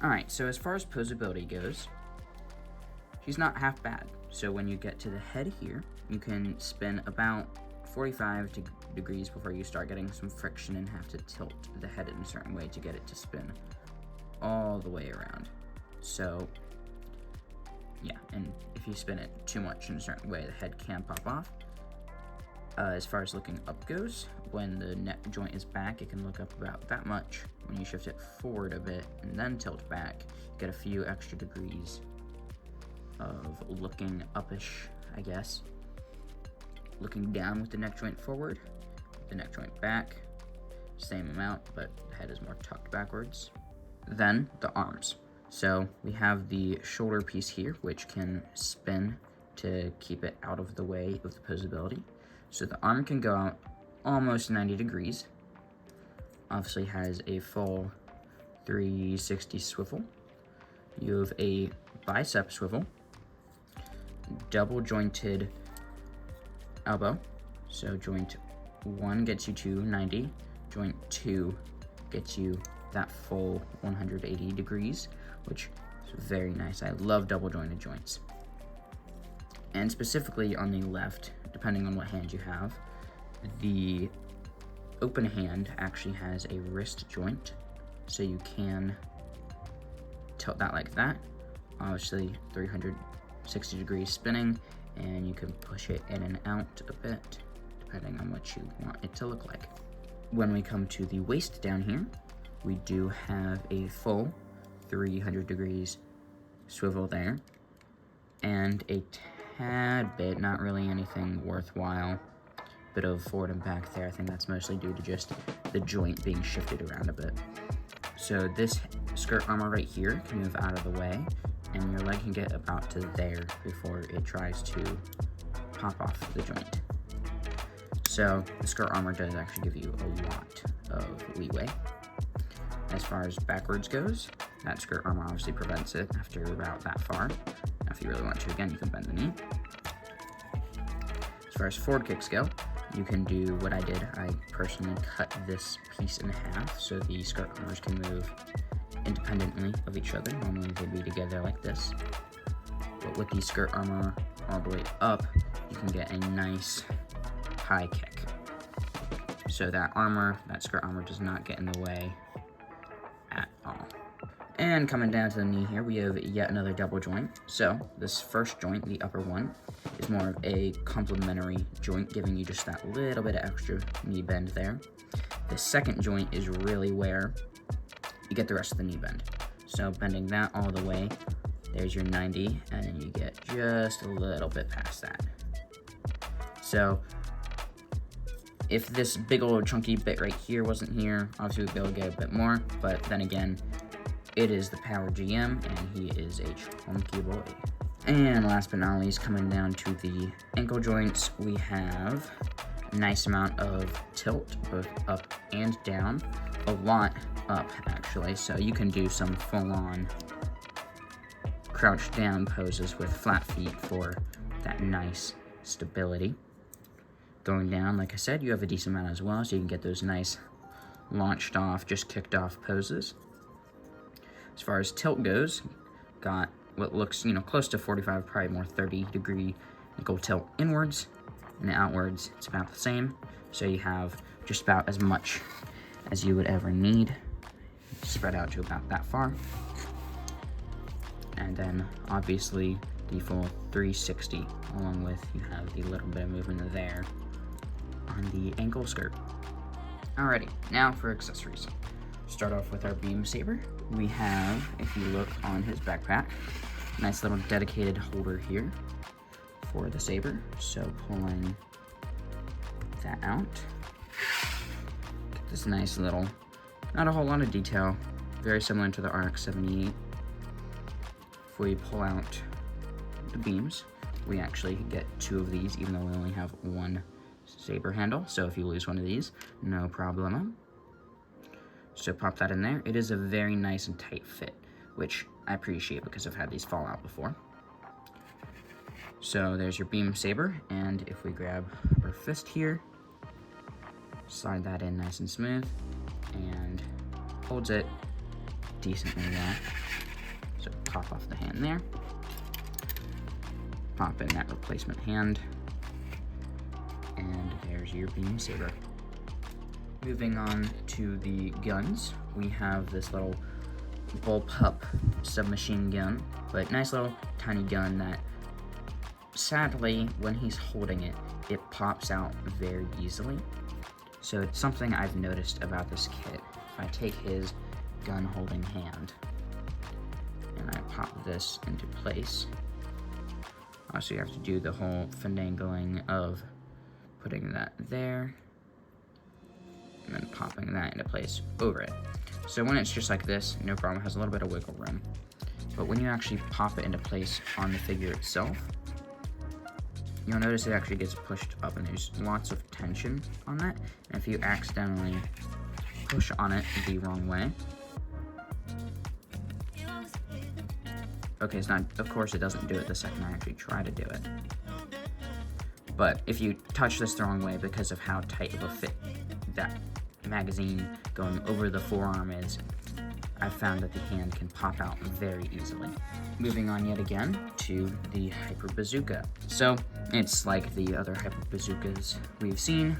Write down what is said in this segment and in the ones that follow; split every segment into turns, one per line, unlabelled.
Alright, so as far as posability goes, she's not half bad. So when you get to the head here, you can spin about 45 degrees before you start getting some friction and have to tilt the head in a certain way to get it to spin all the way around. So yeah, and if you spin it too much in a certain way, the head can pop off. As far as looking up goes, when the neck joint is back, it can look up about that much. When you shift it forward a bit and then tilt back, you get a few extra degrees of looking uppish, I guess. Looking down with the neck joint forward, the neck joint back, same amount, but the head is more tucked backwards. Then the arms. So we have the shoulder piece here, which can spin to keep it out of the way of the posability. So the arm can go out almost 90 degrees. Obviously has a full 360 swivel. You have a bicep swivel, double jointed elbow. So joint 1 gets you to 90, joint 2 gets you that full 180 degrees, which is very nice. I love double jointed joints. And specifically on the left, depending on what hand you have, the open hand actually has a wrist joint, so you can tilt that like that. Obviously 360 degrees spinning, and you can push it in and out a bit, depending on what you want it to look like. When we come to the waist down here, we do have a full 300 degrees swivel there, and a tad bit, not really anything worthwhile, bit of forward and back there. I think that's mostly due to just the joint being shifted around a bit. So this skirt armor right here can move out of the way, and your leg can get about to there before it tries to pop off the joint. So the skirt armor does actually give you a lot of leeway. As far as backwards goes, that skirt armor obviously prevents it after about that far. Now if you really want to, again, you can bend the knee. As far as forward kicks go, you can do what I did. I personally cut this piece in half so the skirt armors can move independently of each other. Normally they'd be together like this. But with the skirt armor all the way up, you can get a nice high kick. So that skirt armor does not get in the way at all. And coming down to the knee here, we have yet another double joint. So this first joint, the upper one, is more of a complementary joint, giving you just that little bit of extra knee bend there. The second joint is really where you get the rest of the knee bend. So bending that all the way, there's your 90, and then you get just a little bit past that. So if this big old chunky bit right here wasn't here, obviously we'd be able to get a bit more, but then again, it is the Power GM, and he is a chunky boy. And last but not least, coming down to the ankle joints, we have a nice amount of tilt, both up and down. A lot up, actually, so you can do some full-on crouch down poses with flat feet for that nice stability. Going down, like I said, you have a decent amount as well, so you can get those nice launched off, just kicked off poses. As far as tilt goes, got what looks, close to 45, probably more 30-degree ankle tilt inwards, and outwards, it's about the same. So you have just about as much as you would ever need, spread out to about that far. And then, obviously, the full 360, along with you have the little bit of movement there on the ankle skirt. Alrighty, now for accessories. Start off with our beam saber. We have, if you look on his backpack, nice little dedicated holder here for the saber. So pulling that out, get this nice little, not a whole lot of detail, very similar to the RX-78. If we pull out the beams, we actually get 2 of these, even though we only have 1 saber handle. So if you lose one of these, no problemo. So pop that in there. It is a very nice and tight fit, which I appreciate because I've had these fall out before. So there's your beam saber, and if we grab our fist here, slide that in nice and smooth, and holds it decently well. So pop off the hand there. Pop in that replacement hand. And there's your beam saber. Moving on to the guns, we have this little bullpup submachine gun, but nice little tiny gun that, sadly, when he's holding it, it pops out very easily. So it's something I've noticed about this kit. If I take his gun holding hand and I pop this into place, also you have to do the whole finagling of putting that there and then popping that into place over it. So when it's just like this, no problem, it has a little bit of wiggle room. But when you actually pop it into place on the figure itself, you'll notice it actually gets pushed up and there's lots of tension on that. And if you accidentally push on it the wrong way, okay, it's not, of course it doesn't do it the second I actually try to do it. But if you touch this the wrong way because of how tight of a fit that magazine going over the forearm is, I've found that the hand can pop out very easily. Moving on yet again to the Hyper Bazooka. So it's like the other Hyper Bazookas we've seen,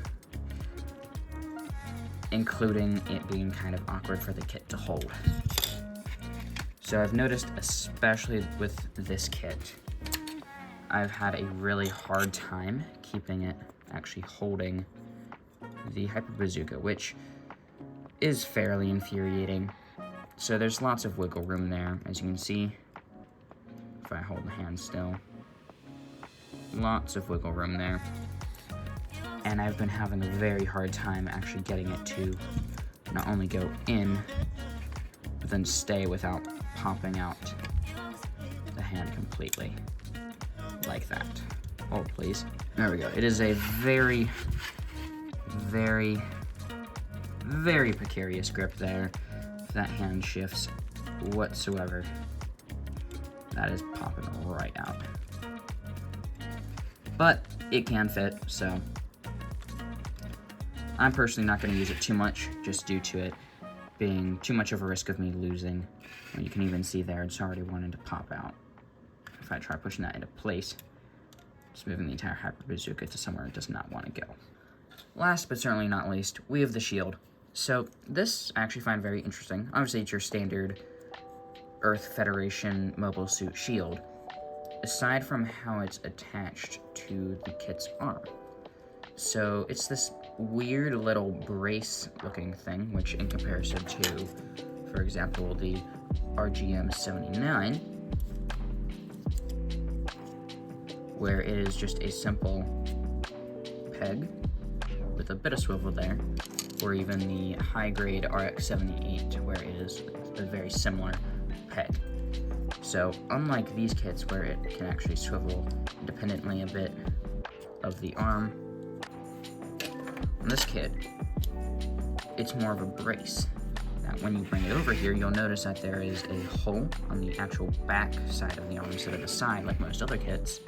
including it being kind of awkward for the kit to hold. So I've noticed, especially with this kit, I've had a really hard time keeping it actually holding the Hyper Bazooka, which is fairly infuriating. So there's lots of wiggle room there, as you can see. If I hold the hand still, lots of wiggle room there. And I've been having a very hard time actually getting it to not only go in, but then stay without popping out the hand completely, like that. Hold, please. There we go. It is a very, very, very precarious grip there. If that hand shifts whatsoever, that is popping right out. But it can fit, so I'm personally not going to use it too much, just due to it being too much of a risk of me losing. You can even see there, it's already wanting to pop out. If I try pushing that into place, just moving the entire Hyper Bazooka to somewhere it does not want to go. Last but certainly not least, we have the shield. So this I actually find very interesting. Obviously it's your standard Earth Federation mobile suit shield, aside from how it's attached to the kit's arm. So it's this weird little brace looking thing, which in comparison to, for example, the RGM-79, where it is just a simple peg with a bit of swivel there, or even the high-grade RX-78, where it is a very similar peg. So unlike these kits where it can actually swivel independently a bit of the arm, on this kit, it's more of a brace. That when you bring it over here, you'll notice that there is a hole on the actual back side of the arm instead of the side, like most other kits,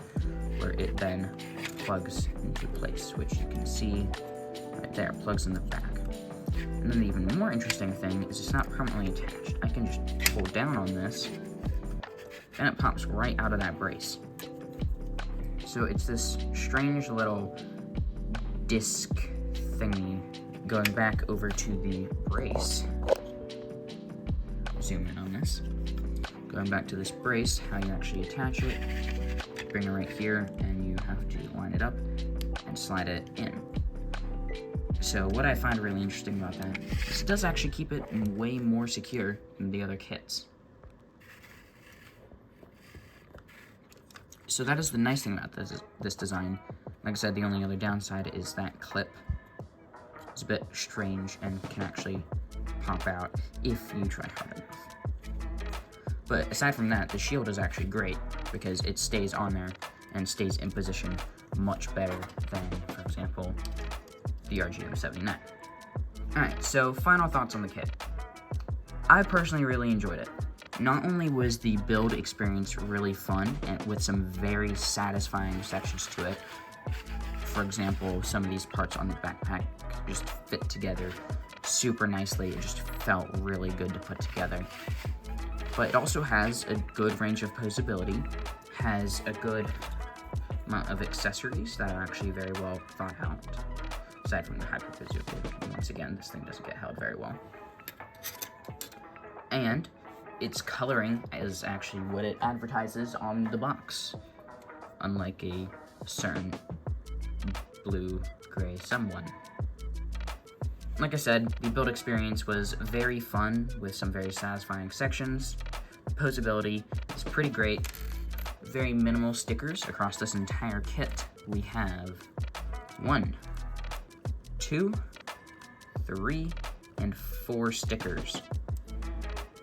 where it then plugs into place, which you can see right there, plugs in the back. And then the even more interesting thing is it's not permanently attached. I can just hold down on this, and it pops right out of that brace. So it's this strange little disc thingy going back over to the brace. Zoom in on this. Going back to this brace, how you actually attach it. Bring it right here, and you have to line it up and slide it in. So what I find really interesting about that is it does actually keep it way more secure than the other kits. So that is the nice thing about this design. Like I said, the only other downside is that clip. It's a bit strange and can actually pop out if you try hard enough. But aside from that, the shield is actually great because it stays on there and stays in position much better than, for example, the RGM-79. Alright, so final thoughts on the kit. I personally really enjoyed it. Not only was the build experience really fun and with some very satisfying sections to it, For example, some of these parts on the backpack just fit together super nicely. It just felt really good to put together. But it also has a good range of posability, has a good amount of accessories that are actually very well thought out, aside from the hyperposability. Once again, this thing doesn't get held very well. And its coloring is actually what it advertises on the box, unlike a certain blue, gray someone. Like I said, the build experience was very fun with some very satisfying sections. The posability is pretty great. Very minimal stickers across this entire kit. We have 1, 2, 3, and 4 stickers.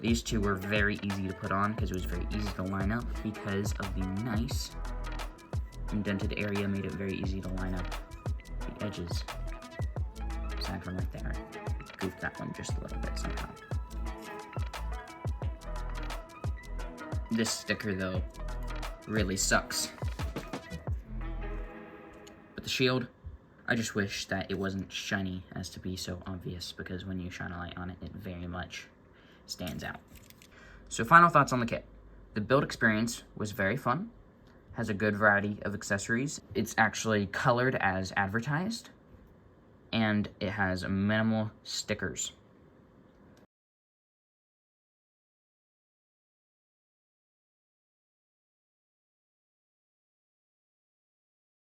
These 2 were very easy to put on because it was very easy to line up because of the nice indented area made it very easy to line up the edges. Aside from right there, goofed that one just a little bit somehow. This sticker though really sucks. But the shield, I just wish that it wasn't shiny as to be so obvious, because when you shine a light on it, it very much stands out. So final thoughts on the kit. The build experience was very fun, has a good variety of accessories. It's actually colored as advertised, and it has minimal stickers.